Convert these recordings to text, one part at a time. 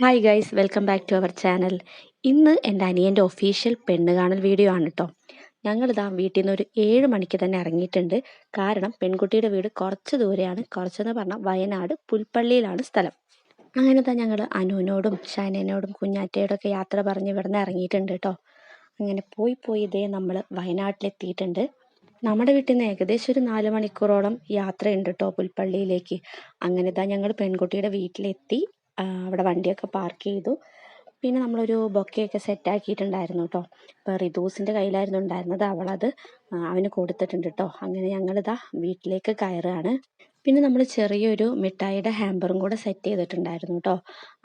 Hi guys, welcome back to our channel. ഇന്ന് എൻ്റെ അനിയൻ്റെ ഒഫീഷ്യൽ പെണ്ണ് കാണൽ വീഡിയോ ആണ് കേട്ടോ. ഞങ്ങളിതാ വീട്ടിൽ നിന്ന് ഒരു 7 മണിക്ക് തന്നെ ഇറങ്ങിയിട്ടുണ്ട്. കാരണം പെൺകുട്ടിയുടെ വീട് കുറച്ച് ദൂരെയാണ്. കുറച്ചെന്ന് പറഞ്ഞാൽ വയനാട് പുൽപ്പള്ളിയിലാണ് സ്ഥലം. അങ്ങനെ തന്നെ ഞങ്ങൾ അനുവിനോടും ഷൈനയോടും കുഞ്ഞാറ്റയോടൊക്കെ യാത്ര പറഞ്ഞ് ഇവിടെ നിന്ന് ഇറങ്ങിയിട്ടുണ്ട് കേട്ടോ. അങ്ങനെ പോയി ഇതേ നമ്മൾ വയനാട്ടിലെത്തിയിട്ടുണ്ട്. നമ്മുടെ വീട്ടിൽ നിന്ന് ഏകദേശം ഒരു 4 മണിക്കൂറോളം യാത്രയുണ്ട് കേട്ടോ പുൽപ്പള്ളിയിലേക്ക്. അങ്ങനെ ഇതാ ഞങ്ങൾ പെൺകുട്ടിയുടെ വീട്ടിലെത്തി. അവിടെ വണ്ടിയൊക്കെ പാർക്ക് ചെയ്തു. പിന്നെ നമ്മളൊരു ബൊക്കെയൊക്കെ സെറ്റാക്കിയിട്ടുണ്ടായിരുന്നു കേട്ടോ. ഇപ്പോൾ റിദൂസിൻ്റെ കയ്യിലായിരുന്നു ഉണ്ടായിരുന്നത്. അവളത് അവന് കൊടുത്തിട്ടുണ്ട് കേട്ടോ. അങ്ങനെ ഞങ്ങളിതാ വീട്ടിലേക്ക് കയറുകയാണ്. പിന്നെ നമ്മൾ ചെറിയൊരു മിഠായിയുടെ ഹാമ്പറും കൂടെ സെറ്റ് ചെയ്തിട്ടുണ്ടായിരുന്നു കേട്ടോ.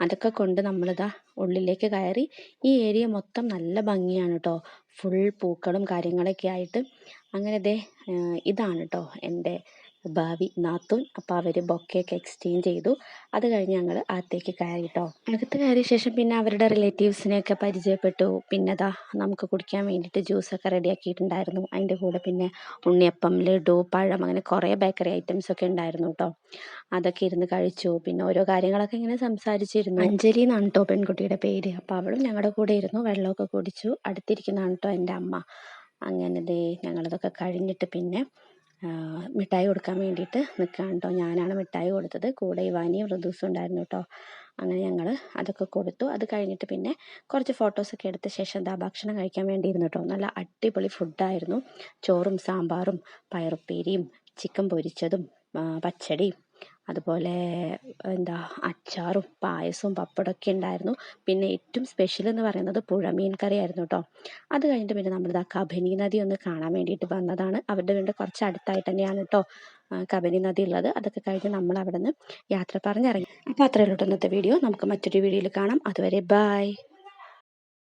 അതൊക്കെ കൊണ്ട് നമ്മളിതാ ഉള്ളിലേക്ക് കയറി. ഈ ഏരിയ മൊത്തം നല്ല ഭംഗിയാണ് കേട്ടോ. ഫുൾ പൂക്കളും കാര്യങ്ങളൊക്കെ ആയിട്ട്. അങ്ങനെ ഇതാണ് കേട്ടോ എൻ്റെ ഭാവി നാത്തൂൻ. അപ്പോൾ അവർ ബൊക്കെയൊക്കെ എക്സ്ചേഞ്ച് ചെയ്തു. അത് കഴിഞ്ഞ് ഞങ്ങൾ അകത്തേക്ക് കയറി കേട്ടോ. അകത്ത് കയറിയ ശേഷം പിന്നെ അവരുടെ റിലേറ്റീവ്സിനെയൊക്കെ പരിചയപ്പെട്ടു. പിന്നെ നമുക്ക് കുടിക്കാൻ വേണ്ടിയിട്ട് ജ്യൂസൊക്കെ റെഡിയാക്കിയിട്ടുണ്ടായിരുന്നു. അതിൻ്റെ കൂടെ പിന്നെ ഉണ്ണിയപ്പം, ലഡു, പഴം, അങ്ങനെ കുറേ ബേക്കറി ഐറ്റംസ് ഒക്കെ ഉണ്ടായിരുന്നു കേട്ടോ. അതൊക്കെ ഇരുന്ന് കഴിച്ചു. പിന്നെ ഓരോ കാര്യങ്ങളൊക്കെ ഇങ്ങനെ സംസാരിച്ചിരുന്നു. അഞ്ജലി എന്നാണ് കേട്ടോ പെൺകുട്ടിയുടെ പേര്. അപ്പോൾ അവളും ഞങ്ങളുടെ കൂടെ ഇരുന്നു, വെള്ളമൊക്കെ കുടിച്ചു. അടുത്തിരിക്കുന്നതാണ് കേട്ടോ എൻ്റെ അമ്മ. അങ്ങനെ ഞങ്ങളിതൊക്കെ കഴിഞ്ഞിട്ട് പിന്നെ മിഠായി കൊടുക്കാൻ വേണ്ടിയിട്ട് നിൽക്കുകയാണ് കേട്ടോ. ഞാനാണ് മിഠായി കൊടുത്തത്. കൂടെ ഇവാനിയും ഋതുസും ഉണ്ടായിരുന്നു കേട്ടോ. അങ്ങനെ ഞങ്ങൾ അതൊക്കെ കൊടുത്തു. അത് കഴിഞ്ഞിട്ട് പിന്നെ കുറച്ച് ഫോട്ടോസൊക്കെ എടുത്ത ശേഷം ഭക്ഷണം കഴിക്കാൻ വേണ്ടിയിരുന്നു കേട്ടോ. നല്ല അടിപൊളി ഫുഡായിരുന്നു. ചോറും സാമ്പാറും പയറുപ്പേരിയും ചിക്കൻ പൊരിച്ചതും പച്ചടിയും അതുപോലെ അച്ചാറും പായസവും പപ്പടമൊക്കെ ഉണ്ടായിരുന്നു. പിന്നെ ഏറ്റവും സ്പെഷ്യൽ എന്ന് പറയുന്നത് പുഴമീൻ കറിയായിരുന്നു കേട്ടോ. അത് കഴിഞ്ഞിട്ട് പിന്നെ നമ്മൾ കബനി നദി ഒന്ന് കാണാൻ വേണ്ടിയിട്ട് വന്നതാണ്. അവരുടെ വീട് കുറച്ച് അടുത്തായിട്ട് തന്നെയാണ് കേട്ടോ കബനി നദി ഉള്ളത്. അതൊക്കെ കഴിഞ്ഞ് നമ്മൾ അവിടെ നിന്ന് യാത്ര പറഞ്ഞിറങ്ങി. അപ്പോൾ അത്രയേ ഉള്ളൂ ഇന്നത്തെ വീഡിയോ. നമുക്ക് മറ്റൊരു വീഡിയോയിൽ കാണാം. അതുവരെ ബൈ.